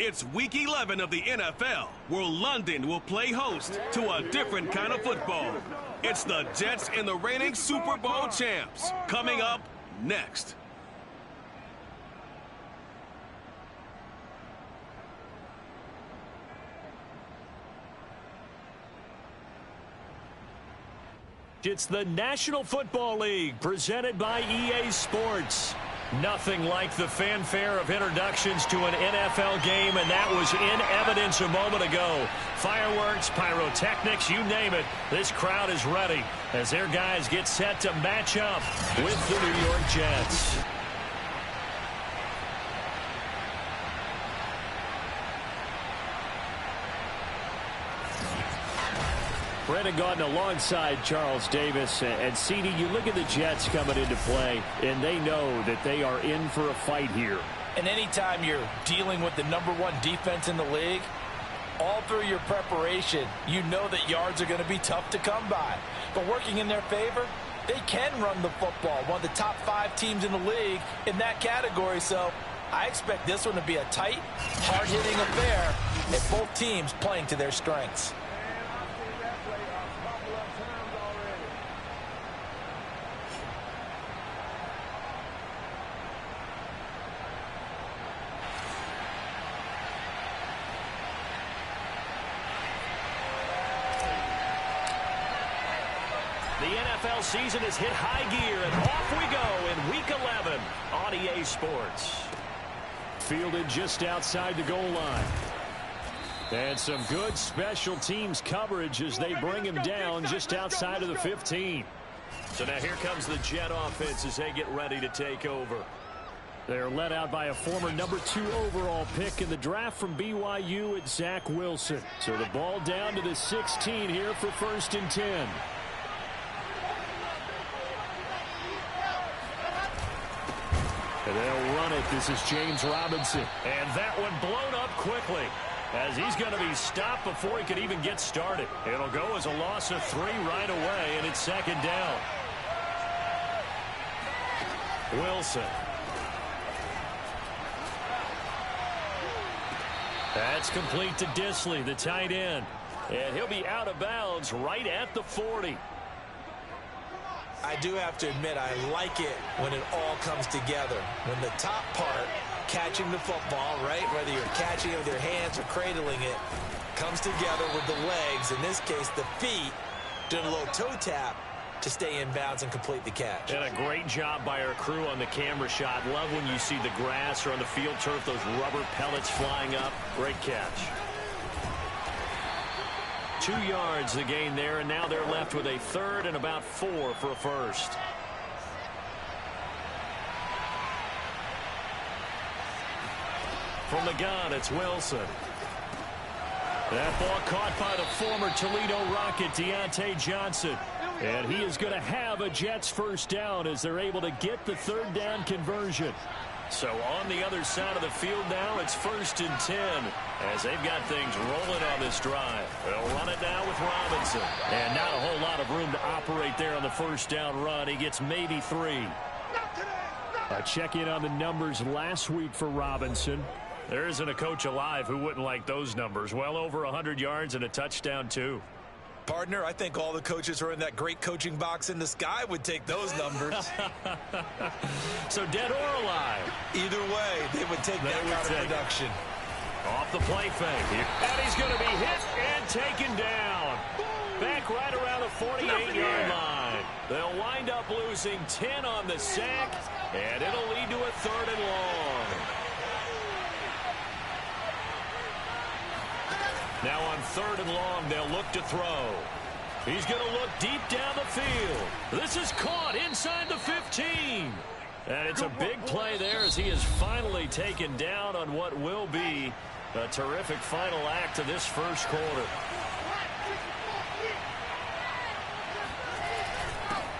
It's Week 11 of the NFL, where London will play host to a different kind of football. It's the Jets and the reigning Super Bowl champs. Coming up next. It's the National Football League, presented by EA Sports. Nothing like the fanfare of introductions to an NFL game, and that was in evidence a moment ago. Fireworks, pyrotechnics, you name it. This crowd is ready as their guys get set to match up with the New York Jets. Brandon Gaudin alongside Charles Davis. And CD, you look at the Jets coming into play, and they know that they are in for a fight here. And anytime you're dealing with the #1 defense in the league, all through your preparation, you know that yards are going to be tough to come by. But working in their favor, they can run the football. One of the top 5 teams in the league in that category. So I expect this one to be a tight, hard-hitting affair, and both teams playing to their strengths. The NFL season has hit high gear, and off we go in Week 11 on EA Sports. Fielded just outside the goal line. And some good special teams coverage as they bring him down just outside of the 15. So now here comes the Jet offense as they get ready to take over. They're led out by a former #2 overall pick in the draft from BYU at Zach Wilson. So the ball down to the 16 here for 1st and 10. And they'll run it. This is James Robinson. And that one blown up quickly, as he's going to be stopped before he could even get started. It'll go as a loss of 3 right away, and it's 2nd down. Wilson. That's complete to Disley, the tight end. And he'll be out of bounds right at the 40. I do have to admit, I like it when it all comes together. When the top part, catching the football, right, whether you're catching it with your hands or cradling it, comes together with the legs, in this case the feet, doing a little toe tap to stay in bounds and complete the catch. And a great job by our crew on the camera shot. Love when you see the grass or on the field turf, those rubber pellets flying up. Great catch. 2 yards the gain there, and now they're left with a 3rd and about 4 for a first. From the gun, it's Wilson. That ball caught by the former Toledo Rocket, Deontay Johnson. And he is going to have a Jets 1st down as they're able to get the 3rd down conversion. So on the other side of the field now, it's 1st and 10 as they've got things rolling on this drive. They'll run it now with Robinson. And not a whole lot of room to operate there on the 1st down run. He gets maybe 3. A check-in on the numbers last week for Robinson. There isn't a coach alive who wouldn't like those numbers. Well over 100 yards and a touchdown, too. Partner, I think all the coaches who are in that great coaching box in the sky would take those numbers. So dead or alive? Either way, they would take that kind of production. Off the play fake. And he's going to be hit and taken down. Back right around the 48-yard line. They'll wind up losing 10 on the sack, and it'll lead to a 3rd and long. Now on 3rd and long, they'll look to throw. He's going to look deep down the field. This is caught inside the 15. And it's a big play there as he is finally taken down on what will be a terrific final act of this 1st quarter.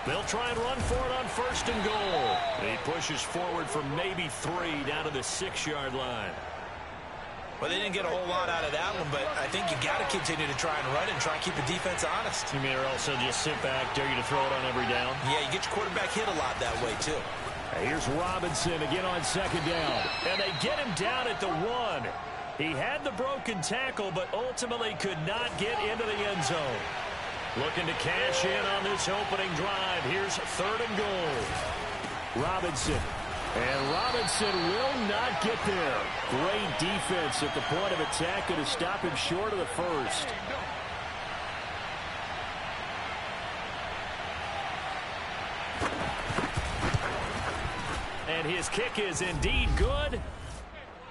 They'll try and run for it on 1st and goal. He pushes forward for maybe 3 down to the 6-yard line. Well, they didn't get a whole lot out of that one, but I think you got to continue to try and run and try and keep the defense honest. You mean or also just sit back, dare you to throw it on every down? Yeah, you get your quarterback hit a lot that way, too. Here's Robinson again on 2nd down. And they get him down at the 1. He had the broken tackle, but ultimately could not get into the end zone. Looking to cash in on this opening drive. Here's 3rd and goal. Robinson. And Robinson will not get there. Great defense at the point of attack to stop him short of the first. And his kick is indeed good.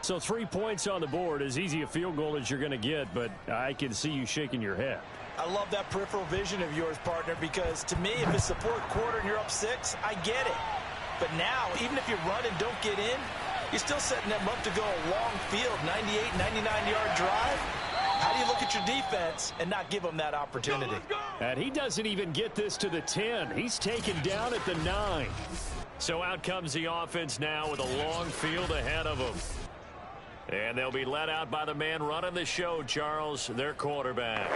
So 3 points on the board, as easy a field goal as you're going to get, but I can see you shaking your head. I love that peripheral vision of yours, partner, because to me, if it's the 4th quarter and you're up 6, I get it. But now, even if you run and don't get in, you're still setting them up to go a long field, 98, 99-yard drive. How do you look at your defense and not give them that opportunity? And he doesn't even get this to the 10. He's taken down at the 9. So out comes the offense now with a long field ahead of them. And they'll be let out by the man running the show, Charles, their quarterback.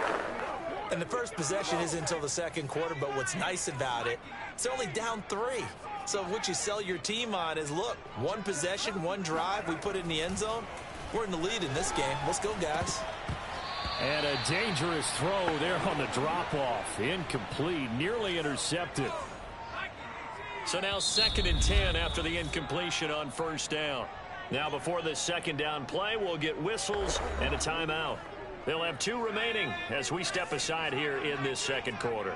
And the first possession isn't until the 2nd quarter, but what's nice about it, it's only down 3. So what you sell your team on is, look, 1 possession, 1 drive, we put it in the end zone. We're in the lead in this game. Let's go, guys. And a dangerous throw there on the drop-off. Incomplete, nearly intercepted. So now 2nd and 10 after the incompletion on 1st down. Now before this 2nd down play, we'll get whistles and a timeout. They'll have 2 remaining as we step aside here in this 2nd quarter.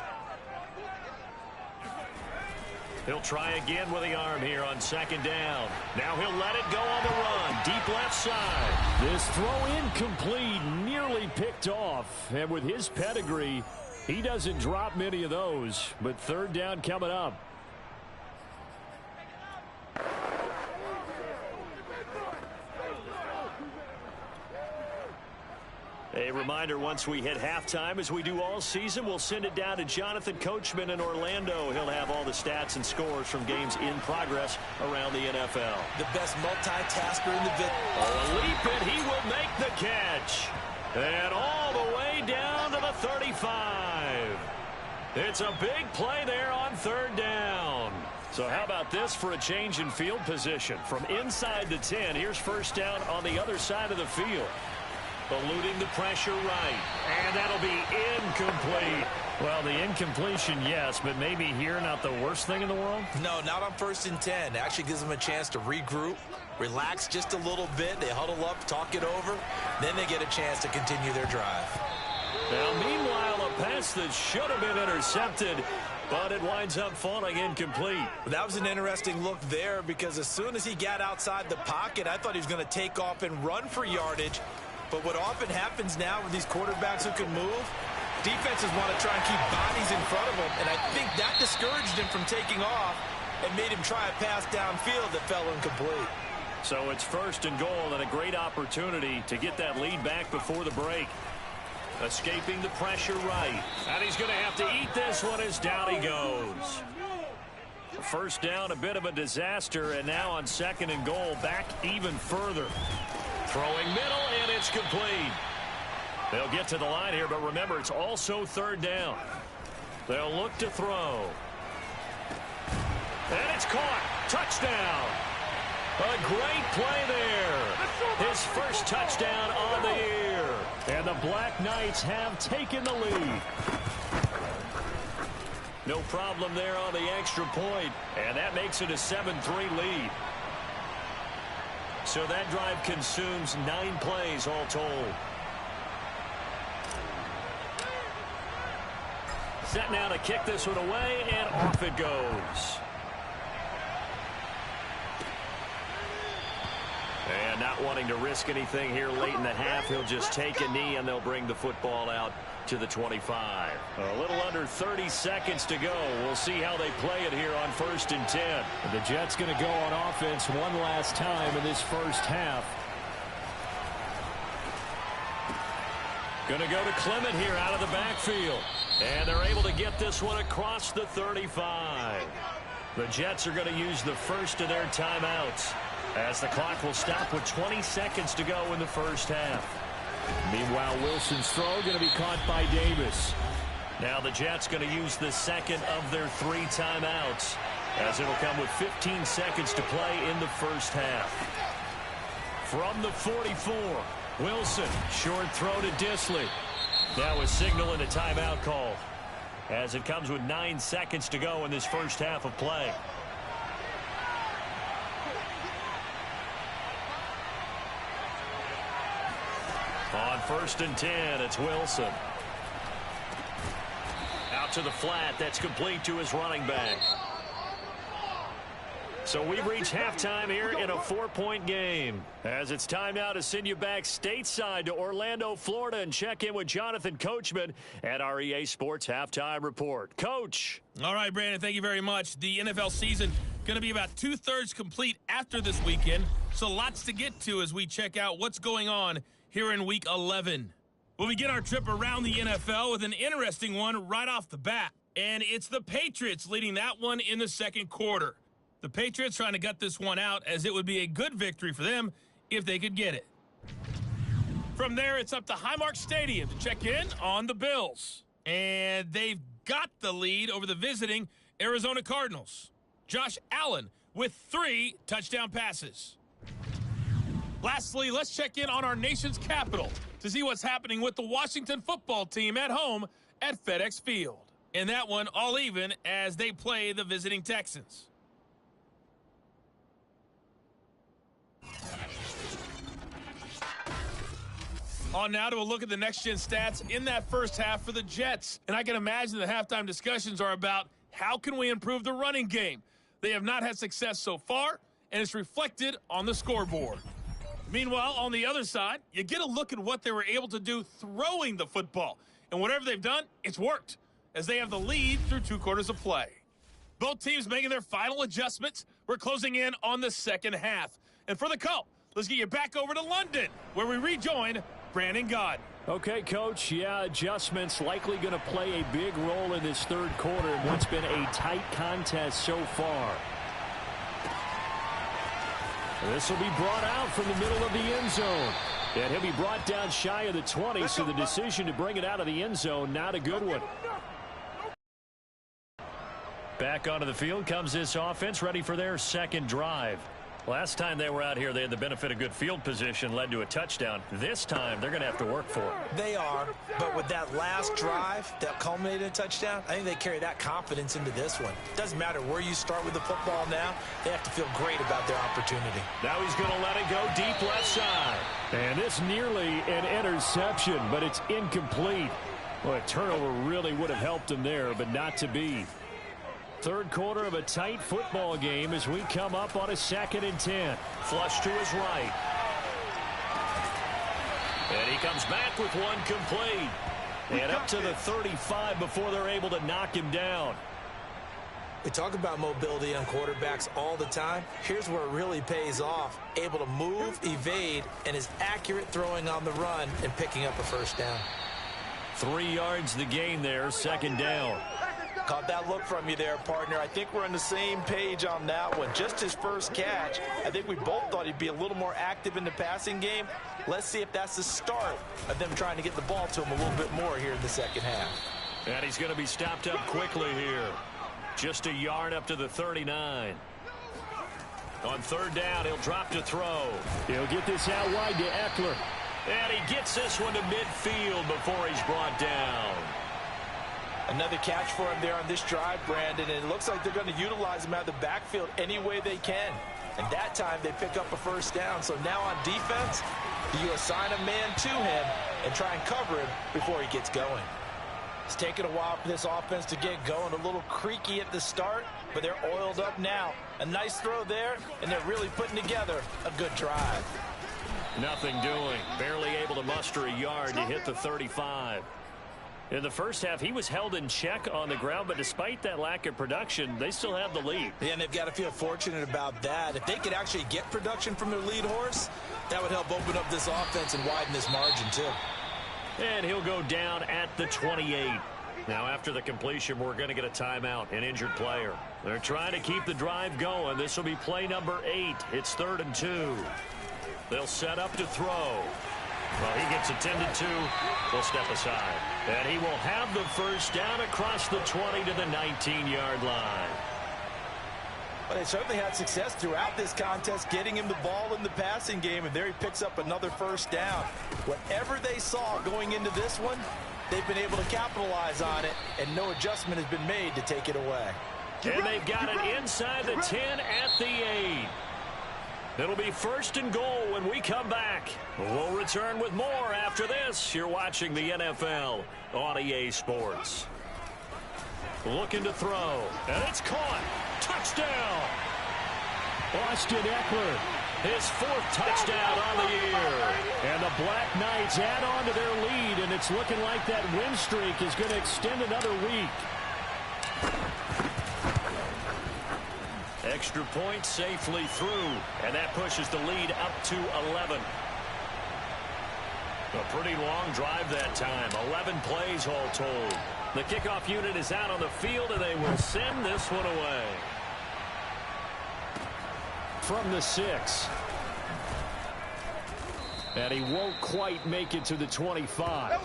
He'll try again with the arm here on 2nd down. Now he'll let it go on the run. Deep left side. This throw incomplete, nearly picked off. And with his pedigree, he doesn't drop many of those. But 3rd down coming up. A reminder, once we hit halftime, as we do all season, we'll send it down to Jonathan Coachman in Orlando. He'll have all the stats and scores from games in progress around the NFL. The best multitasker in the business. Oh, a leap, and he will make the catch. And all the way down to the 35. It's a big play there on 3rd down. So how about this for a change in field position? From inside the 10, here's 1st down on the other side of the field. Eluding the pressure right. And that'll be incomplete. Well, the incompletion, yes, but maybe here not the worst thing in the world? No, not on 1st and 10. It actually gives them a chance to regroup, relax just a little bit. They huddle up, talk it over. Then they get a chance to continue their drive. Now, meanwhile, a pass that should have been intercepted, but it winds up falling incomplete. That was an interesting look there because as soon as he got outside the pocket, I thought he was going to take off and run for yardage. But what often happens now with these quarterbacks who can move, defenses want to try and keep bodies in front of them, and I think that discouraged him from taking off and made him try a pass downfield that fell incomplete. So it's 1st and goal and a great opportunity to get that lead back before the break. Escaping the pressure right. And he's going to have to eat this one as down he goes. 1st down, a bit of a disaster, and now on 2nd and goal, back even further. Throwing middle, and it's complete. They'll get to the line here, but remember, it's also 3rd down. They'll look to throw. And it's caught. Touchdown. A great play there. His first touchdown on the year. And the Black Knights have taken the lead. No problem there on the extra point, and that makes it a 7-3 lead. So that drive consumes 9 plays all told. Set now to kick this one away, and off it goes. And not wanting to risk anything here late in the half, he'll just take a knee, and they'll bring the football out to the 25. A little under 30 seconds to go. We'll see how they play it here on 1st and 10. The Jets going to go on offense one last time in this first half. Going to go to Clement here out of the backfield. And they're able to get this one across the 35. The Jets are going to use the first of their timeouts, as the clock will stop with 20 seconds to go in the first half. Meanwhile, Wilson's throw going to be caught by Davis. Now the Jets going to use the second of their 3 timeouts, as it'll come with 15 seconds to play in the first half. From the 44, Wilson, short throw to Disley. That was signaling a timeout call, as it comes with 9 seconds to go in this first half of play. On 1st and 10, it's Wilson. Out to the flat. That's complete to his running back. So we've reached halftime here in a 4-point game, as it's time now to send you back stateside to Orlando, Florida, and check in with Jonathan Coachman at our EA Sports Halftime Report. Coach. All right, Brandon, thank you very much. The NFL season going to be about 2/3 complete after this weekend, so lots to get to as we check out what's going on here in Week 11. We'll begin our trip around the NFL with an interesting one right off the bat, and it's the Patriots leading that one in the second quarter. The Patriots trying to gut this one out, as it would be a good victory for them if they could get it. From there, it's up to Highmark Stadium to check in on the Bills. And they've got the lead over the visiting Arizona Cardinals. Josh Allen with 3 touchdown passes. Lastly, let's check in on our nation's capital to see what's happening with the Washington football team at home at FedEx Field. And that one all even as they play the visiting Texans. On now to a look at the next-gen stats in that first half for the Jets. And I can imagine the halftime discussions are about how can we improve the running game. They have not had success so far, and it's reflected on the scoreboard. Meanwhile, on the other side, you get a look at what they were able to do throwing the football. And whatever they've done, it's worked, as they have the lead through 2 quarters of play. Both teams making their final adjustments. We're closing in on the second half. And for the call, let's get you back over to London, where we rejoin Brandon Gaudin. Okay, Coach. Yeah, adjustments likely going to play a big role in this third quarter in what's been a tight contest so far. This will be brought out from the middle of the end zone. And he'll be brought down shy of the 20, so the decision to bring it out of the end zone, not a good one. Back onto the field comes this offense, ready for their second drive. Last time they were out here, they had the benefit of good field position, led to a touchdown. This time, they're going to have to work for it. They are, but with that last drive that culminated in a touchdown, I think they carry that confidence into this one. Doesn't matter where you start with the football now, they have to feel great about their opportunity. Now he's going to let it go deep left side. And this nearly an interception, but it's incomplete. Well, a turnover really would have helped him there, but not to be. Third quarter of a tight football game as we come up on a 2nd and 10. Flush to his right. And he comes back with one complete. And up to the 35 before they're able to knock him down. We talk about mobility on quarterbacks all the time. Here's where it really pays off. Able to move, evade, and is accurate throwing on the run and picking up a first down. 3 yards the gain there, 2nd down. Caught that look from you there, partner. I think we're on the same page on that one. Just his first catch. I think we both thought he'd be a little more active in the passing game. Let's see if that's the start of them trying to get the ball to him a little bit more here in the second half. And he's going to be stopped up quickly here. Just a yard up to the 39. On 3rd down, he'll drop to throw. He'll get this out wide to Eckler. And he gets this one to midfield before he's brought down. Another catch for him there on this drive, Brandon, and it looks like they're going to utilize him out of the backfield any way they can. And that time they pick up a first down. So now on defense, you assign a man to him and try and cover him before he gets going. It's taken a while for this offense to get going. A little creaky at the start, but they're oiled up now. A nice throw there, and they're really putting together a good drive. Nothing doing. Barely able to muster a yard to hit the 35. In the first half, he was held in check on the ground, but despite that lack of production, they still have the lead. Yeah, and they've got to feel fortunate about that. If they could actually get production from their lead horse, that would help open up this offense and widen this margin, too. And he'll go down at the 28. Now, after the completion, we're going to get a timeout, an injured player. They're trying to keep the drive going. This will be play number 8. It's 3rd and 2. They'll set up to throw. Well, he gets attended to. We'll step aside. And he will have the first down across the 20 to the 19-yard line. Well, they certainly had success throughout this contest, getting him the ball in the passing game, and there he picks up another first down. Whatever they saw going into this one, they've been able to capitalize on it, and no adjustment has been made to take it away. And they've got it inside the 10 at the 8. It'll be 1st and goal when we come back. We'll return with more after this. You're watching the NFL on EA Sports. Looking to throw, and it's caught. Touchdown! Austin Eckler, his 4th touchdown on the year. And the Black Knights add on to their lead, and it's looking like that win streak is going to extend another week. Extra point safely through, and that pushes the lead up to 11. A pretty long drive that time, 11 plays all told. The kickoff unit is out on the field, and they will send this one away. From the 6. And he won't quite make it to the 25.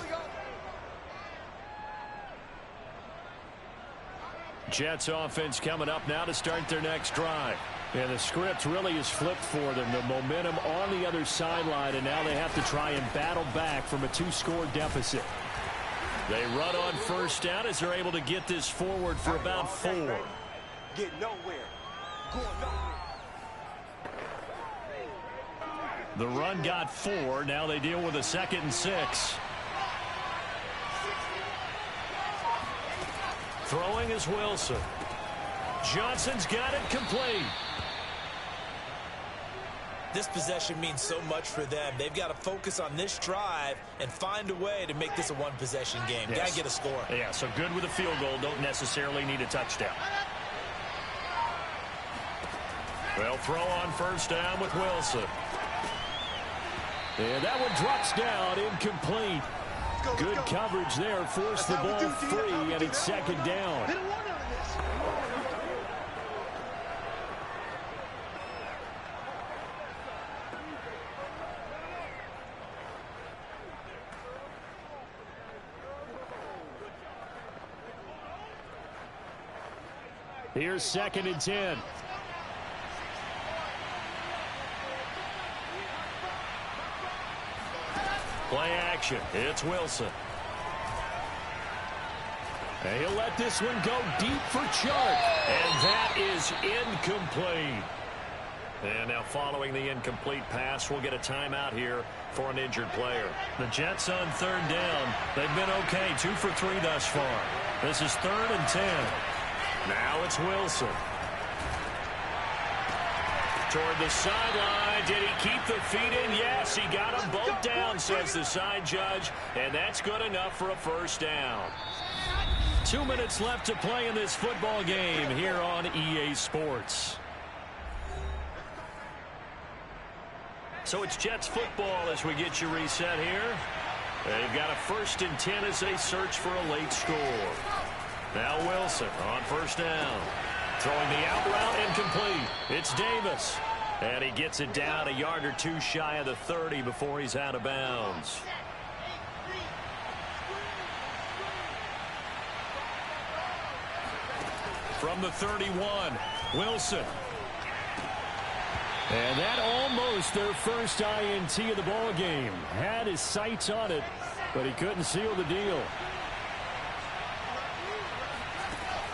Jets offense coming up now to start their next drive. And the script really is flipped for them. The momentum on the other sideline, and now they have to try and battle back from a 2-score deficit. They run on first down as they're able to get this forward for about 4. Get nowhere. Going nowhere. The run got 4. Now they deal with a 2nd and 6. Throwing is Wilson. Johnson's got it complete. This possession means so much for them. They've got to focus on this drive and find a way to make this a one-possession game. Yes. Got to get a score. Yeah, so good with a field goal. Don't necessarily need a touchdown. They'll throw on first down with Wilson. And that one drops down, incomplete. Good coverage there, forced the ball free, and it's 2nd down. Here's 2nd and 10. Play action. It's Wilson. And he'll let this one go deep for Chark. And that is incomplete. And now following the incomplete pass, we'll get a timeout here for an injured player. The Jets on 3rd down. They've been okay, 2 for 3 thus far. This is 3rd and 10. Now it's Wilson. Toward the sideline. Did he keep the feet in? Yes, he got them both down, says the side judge. And that's good enough for a first down. 2 minutes left to play in this football game here on EA Sports. So it's Jets football as we get you reset here. They've got a 1st and 10 as they search for a late score. Now Wilson on first down. Throwing the out route incomplete. It's Davis. And he gets it down a yard or 2 shy of the 30 before he's out of bounds. From the 31, Wilson. And that almost their first INT of the ball game. Had his sights on it, but he couldn't seal the deal.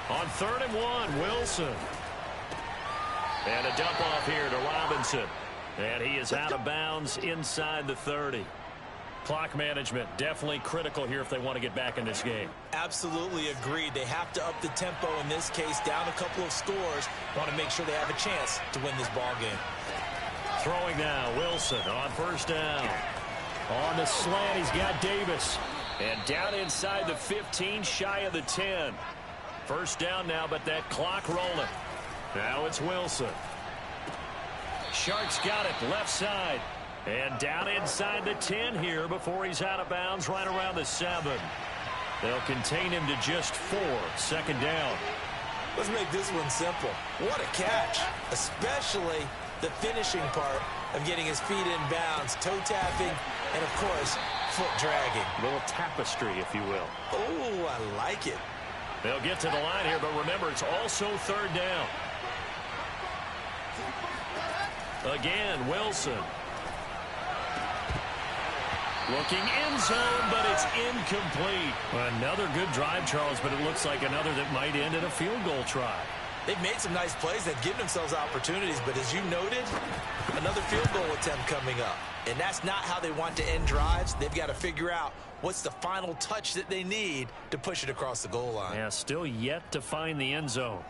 On 3rd and 1, Wilson. And a dump off here to Robinson. And he is out of bounds inside the 30. Clock management definitely critical here if they want to get back in this game. Absolutely agreed. They have to up the tempo in this case, down a couple of scores. Want to make sure they have a chance to win this ball game. Throwing now, Wilson on first down. On the slant, he's got Davis. And down inside the 15, shy of the 10. First down now, but that clock rolling. Now it's Wilson. Shark's got it left side. And down inside the 10 here before he's out of bounds right around the 7. They'll contain him to just 4. 2nd down. Let's make this one simple. What a catch, especially the finishing part of getting his feet in bounds, toe tapping, and, of course, foot dragging. A little tapestry, if you will. Oh, I like it. They'll get to the line here, but remember, it's also 3rd down. Again, Wilson. Looking end zone, but it's incomplete. Another good drive, Charles, but it looks like another that might end in a field goal try. They've made some nice plays. They've given themselves opportunities, but as you noted, another field goal attempt coming up. And that's not how they want to end drives. They've got to figure out what's the final touch that they need to push it across the goal line. Yeah, still yet to find the end zone.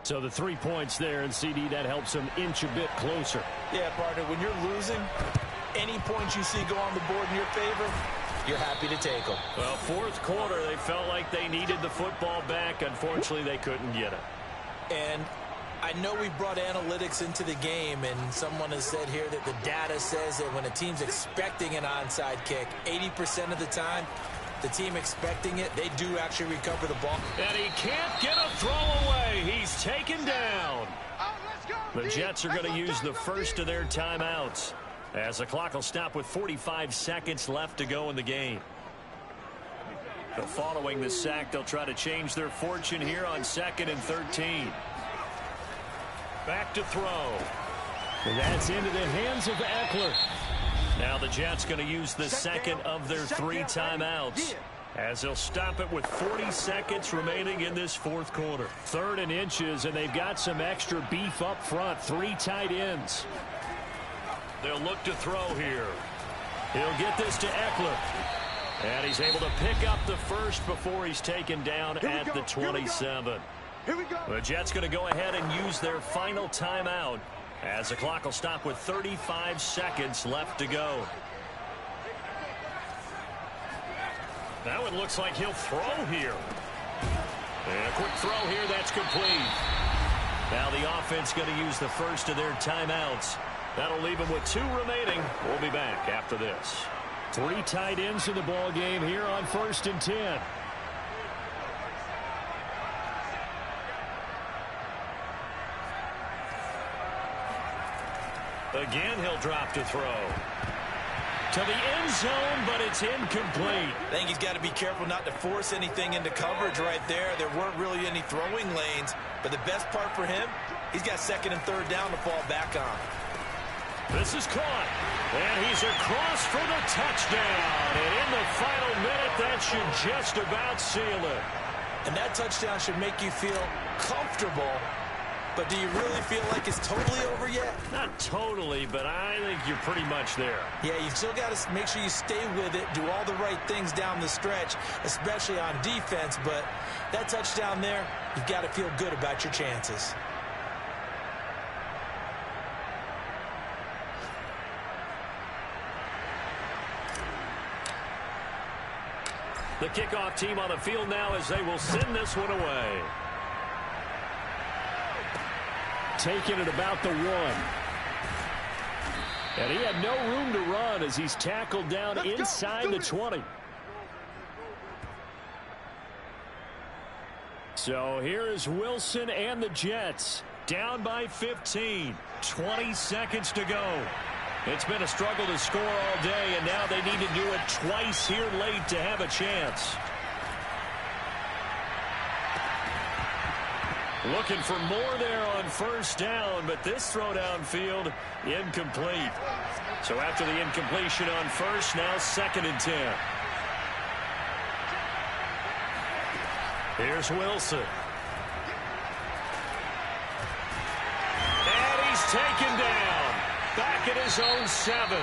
So the 3 points there, and CD, that helps them inch a bit closer. Yeah, partner, when you're losing, any points you see go on the board in your favor, you're happy to take them. Well, fourth quarter, they felt like they needed the football back. Unfortunately, they couldn't get it. And I know we brought analytics into the game, and someone has said here that the data says that when a team's expecting an onside kick, 80% of the time, the team expecting it, they do actually recover the ball. And he can't get a throw away. He's taken down. The Jets are going to use the first of their timeouts, as the clock will stop with 45 seconds left to go in the game. But following the sack, they'll try to change their fortune here on 2nd and 13. Back to throw. And that's into the hands of Eckler. Now the Jets going to use the second of their 3 timeouts, as they'll stop it with 40 seconds remaining in this fourth quarter. 3rd and inches, and they've got some extra beef up front. 3 tight ends. They'll look to throw here. He'll get this to Eckler. And he's able to pick up the first before he's taken down at the 27. The Jets going to go ahead and use their final timeout, as the clock will stop with 35 seconds left to go. Now it looks like he'll throw here. And a quick throw here, that's complete. Now the offense going to use the first of their timeouts. That'll leave them with 2 remaining. We'll be back after this. 3 tight ends in the ball game here on 1st and 10. Again, he'll drop to throw. To the end zone, but it's incomplete. I think he's got to be careful not to force anything into coverage right there. There weren't really any throwing lanes, but the best part for him, he's got 2nd and 3rd down to fall back on. This is caught, and he's across for the touchdown. And in the final minute, that should just about seal it. And that touchdown should make you feel comfortable. But do you really feel like it's totally over yet? Not totally, but I think you're pretty much there. Yeah, you've still got to make sure you stay with it, do all the right things down the stretch, especially on defense. But that touchdown there, you've got to feel good about your chances. The kickoff team on the field now, as they will send this one away. Taking it about the 1. And he had no room to run as he's tackled down inside the 20. So here is Wilson and the Jets down by 15. 20 seconds to go. It's been a struggle to score all day, and now they need to do it twice here late to have a chance. Looking for more there on 1st down, but this throw downfield incomplete. So after the incompletion on 1st, now 2nd and 10. Here's Wilson. And he's taken down. Back at his own 7.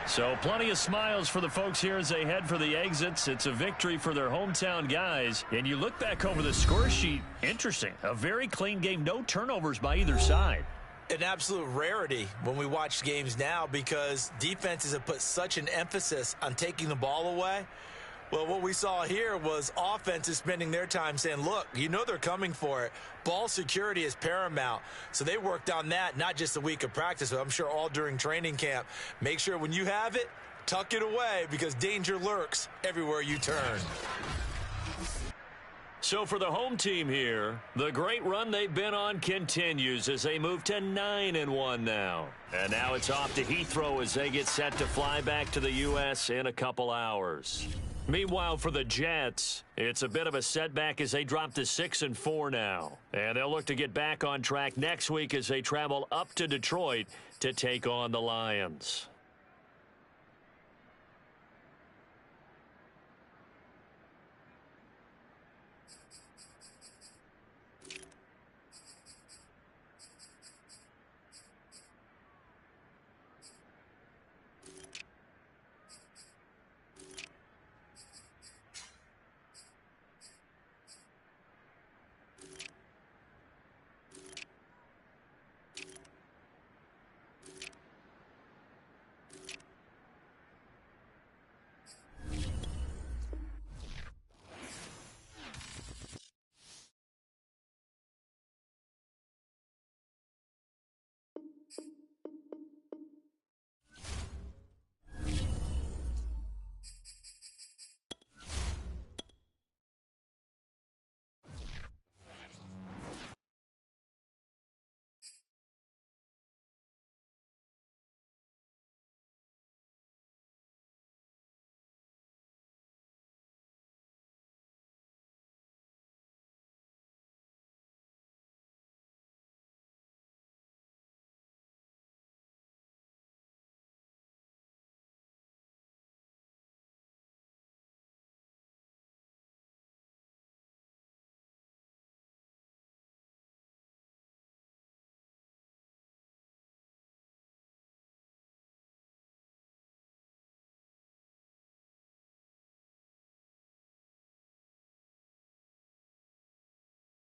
So plenty of smiles for the folks here as they head for the exits. It's a victory for their hometown guys. And you look back over the score sheet. Interesting. A very clean game. No turnovers by either side. An absolute rarity when we watch games now, because defenses have put such an emphasis on taking the ball away. Well, what we saw here was offenses spending their time saying, look, you know they're coming for it. Ball security is paramount. So they worked on that, not just a week of practice, but I'm sure all during training camp. Make sure when you have it, tuck it away, because danger lurks everywhere you turn. So for the home team here, the great run they've been on continues as they move to 9-1 now. And now it's off to Heathrow as they get set to fly back to the U.S. in a couple hours. Meanwhile, for the Jets, it's a bit of a setback as they drop to 6-4 now. And they'll look to get back on track next week as they travel up to Detroit to take on the Lions.